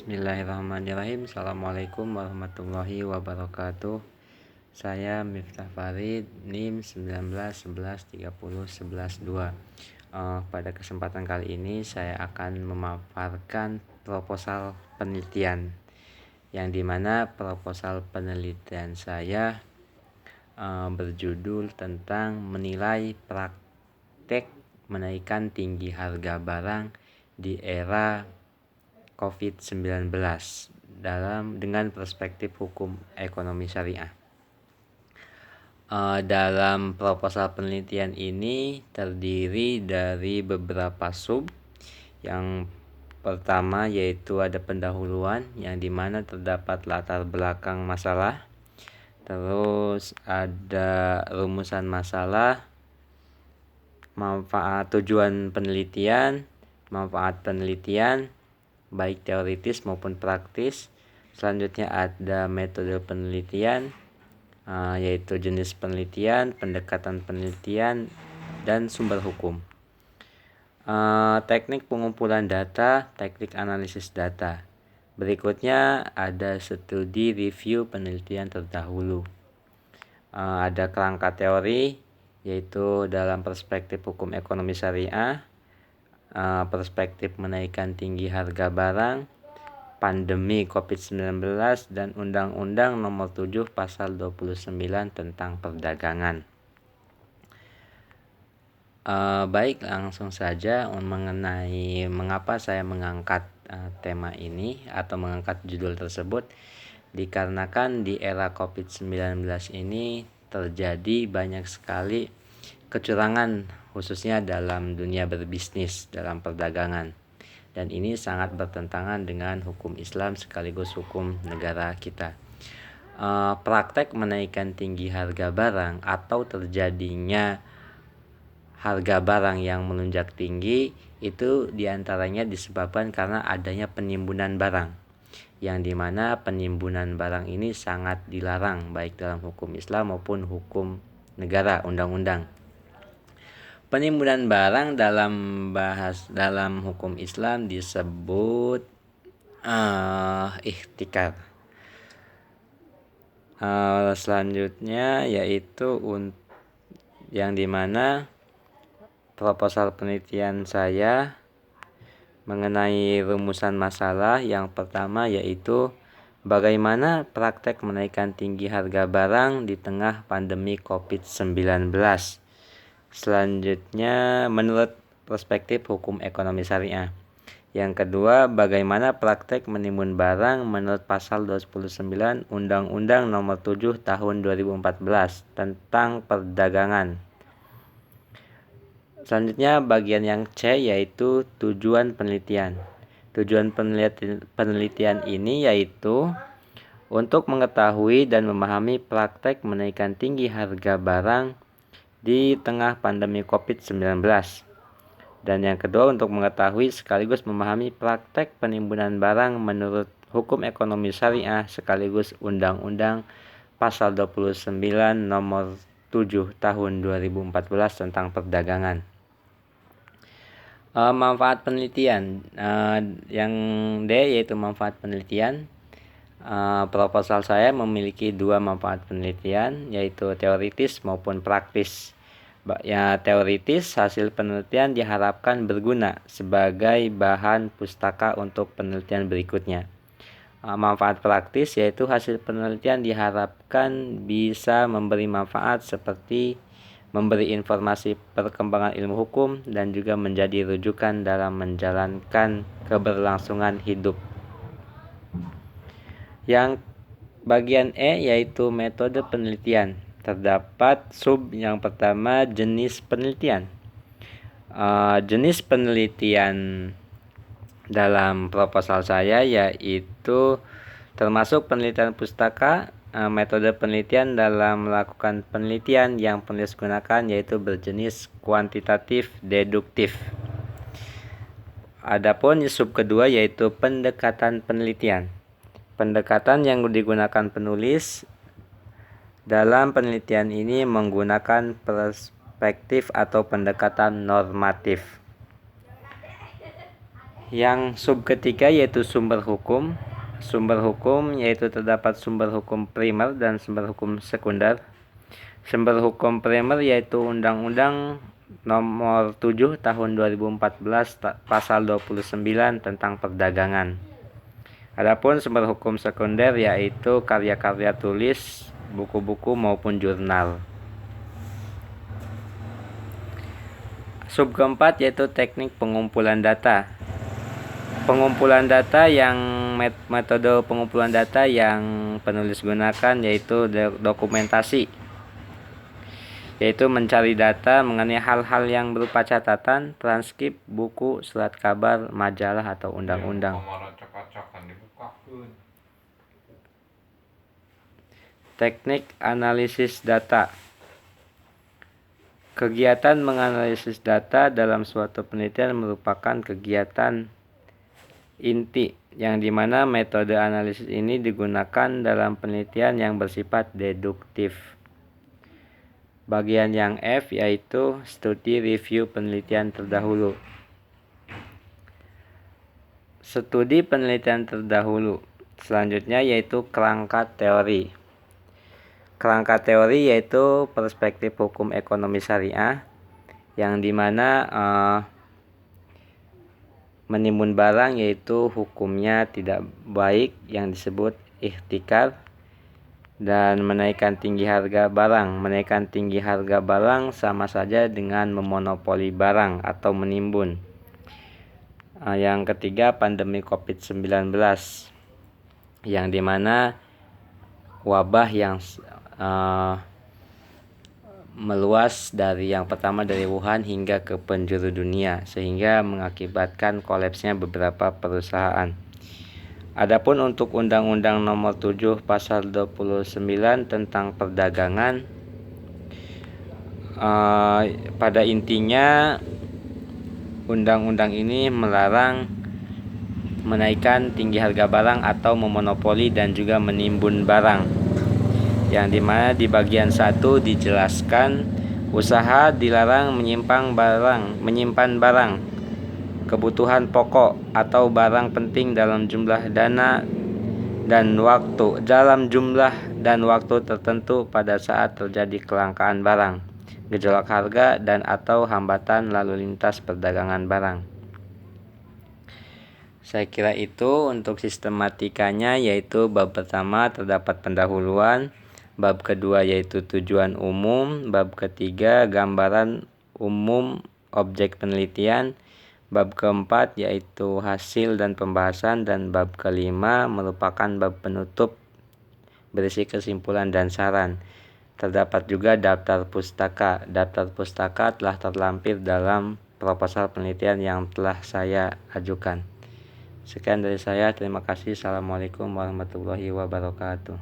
Bismillahirrahmanirrahim. Assalamualaikum warahmatullahi wabarakatuh. Saya Miftah Farid, NIM 19113011 pada kesempatan kali ini saya akan memaparkan proposal penelitian, yang dimana proposal penelitian saya berjudul tentang menilai praktek menaikkan tinggi harga barang di era COVID-19 dengan perspektif hukum ekonomi syariah. Dalam proposal penelitian ini terdiri dari beberapa sub. Yang pertama yaitu ada pendahuluan, yang dimana terdapat latar belakang masalah. Terus ada rumusan masalah, tujuan penelitian, manfaat penelitian baik teoritis maupun praktis. Selanjutnya ada metode penelitian, yaitu jenis penelitian, pendekatan penelitian, dan sumber hukum. Teknik pengumpulan data, teknik analisis data. Berikutnya ada studi review penelitian terdahulu. Ada kerangka teori, yaitu dalam perspektif hukum ekonomi syariah, perspektif menaikkan tinggi harga barang, pandemi COVID-19, dan Undang-Undang Nomor 7 Pasal 29 tentang perdagangan. Baik, langsung saja mengenai mengapa saya mengangkat tema ini atau mengangkat judul tersebut. Dikarenakan di era COVID-19 ini terjadi banyak sekali kecurangan, khususnya dalam dunia berbisnis, dalam perdagangan. Dan ini sangat bertentangan dengan hukum Islam sekaligus hukum negara kita. Praktek menaikkan tinggi harga barang atau terjadinya harga barang yang melonjak tinggi itu diantaranya disebabkan karena adanya penimbunan barang, yang dimana penimbunan barang ini sangat dilarang baik dalam hukum Islam maupun hukum negara, undang-undang. Penimbunan barang dalam hukum Islam disebut ihtikar. Selanjutnya yaitu yang dimana proposal penelitian saya mengenai rumusan masalah. Yang pertama yaitu bagaimana praktek menaikkan tinggi harga barang di tengah pandemi COVID-19. Selanjutnya menurut perspektif hukum ekonomi syariah. Yang kedua, bagaimana praktek menimbun barang menurut pasal 29 Undang-Undang Nomor 7 Tahun 2014 tentang perdagangan. Selanjutnya bagian yang C yaitu tujuan penelitian. Tujuan penelitian ini yaitu untuk mengetahui dan memahami praktek menaikkan tinggi harga barang di tengah pandemi COVID-19. Dan yang kedua untuk mengetahui sekaligus memahami praktek penimbunan barang menurut hukum ekonomi syariah sekaligus Undang-Undang Pasal 29 Nomor 7 Tahun 2014 tentang perdagangan. Manfaat penelitian, yang D yaitu manfaat penelitian. Proposal saya memiliki dua manfaat penelitian, yaitu teoritis maupun praktis. Ya, teoritis, hasil penelitian diharapkan berguna sebagai bahan pustaka untuk penelitian berikutnya. Manfaat praktis yaitu hasil penelitian diharapkan bisa memberi manfaat seperti memberi informasi perkembangan ilmu hukum dan juga menjadi rujukan dalam menjalankan keberlangsungan hidup. Yang bagian E yaitu metode penelitian. Terdapat sub yang pertama jenis penelitian. Jenis penelitian dalam proposal saya yaitu termasuk penelitian pustaka. Metode penelitian dalam melakukan penelitian yang penulis gunakan yaitu berjenis kuantitatif deduktif. Adapun sub kedua yaitu pendekatan penelitian. Pendekatan yang digunakan penulis dalam penelitian ini menggunakan perspektif atau pendekatan normatif. Yang sub ketiga yaitu sumber hukum. Sumber hukum yaitu terdapat sumber hukum primer dan sumber hukum sekunder. Sumber hukum primer yaitu Undang-Undang Nomor 7 Tahun 2014 Pasal 29 tentang perdagangan. Adapun sumber hukum sekunder yaitu karya-karya tulis, buku-buku maupun jurnal. Sub keempat yaitu teknik pengumpulan data. Pengumpulan data metode pengumpulan data yang penulis gunakan yaitu dokumentasi, yaitu mencari data mengenai hal-hal yang berupa catatan, transkrip, buku, surat kabar, majalah atau undang-undang. Teknik analisis data. Kegiatan menganalisis data dalam suatu penelitian merupakan kegiatan inti yang dimana metode analisis ini digunakan dalam penelitian yang bersifat deduktif. Bagian yang F yaitu studi review penelitian terdahulu. Studi penelitian terdahulu. Selanjutnya yaitu kerangka teori. Kerangka teori yaitu perspektif hukum ekonomi syariah yang dimana menimbun barang yaitu hukumnya tidak baik yang disebut ihtikar, dan menaikkan tinggi harga barang. Menaikkan tinggi harga barang sama saja dengan memonopoli barang atau menimbun. Yang ketiga pandemi COVID-19 yang dimana wabah yang meluas dari yang pertama dari Wuhan hingga ke penjuru dunia sehingga mengakibatkan kolapsnya beberapa perusahaan. Adapun untuk Undang-Undang Nomor 7 Pasal 29 tentang perdagangan, pada intinya undang-undang ini melarang menaikkan tinggi harga barang atau memonopoli dan juga menimbun barang. Yang dimana di bagian 1 dijelaskan usaha dilarang menyimpan barang kebutuhan pokok atau barang penting dalam jumlah dan waktu tertentu pada saat terjadi kelangkaan barang, gejolak harga dan atau hambatan lalu lintas perdagangan barang. Saya kira itu untuk sistematikanya, yaitu bab pertama terdapat pendahuluan, bab kedua yaitu tujuan umum, bab ketiga gambaran umum objek penelitian, bab keempat yaitu hasil dan pembahasan, dan bab kelima merupakan bab penutup berisi kesimpulan dan saran. Terdapat juga daftar pustaka. Daftar pustaka telah terlampir dalam proposal penelitian yang telah saya ajukan. Sekian dari saya, terima kasih. Assalamualaikum warahmatullahi wabarakatuh.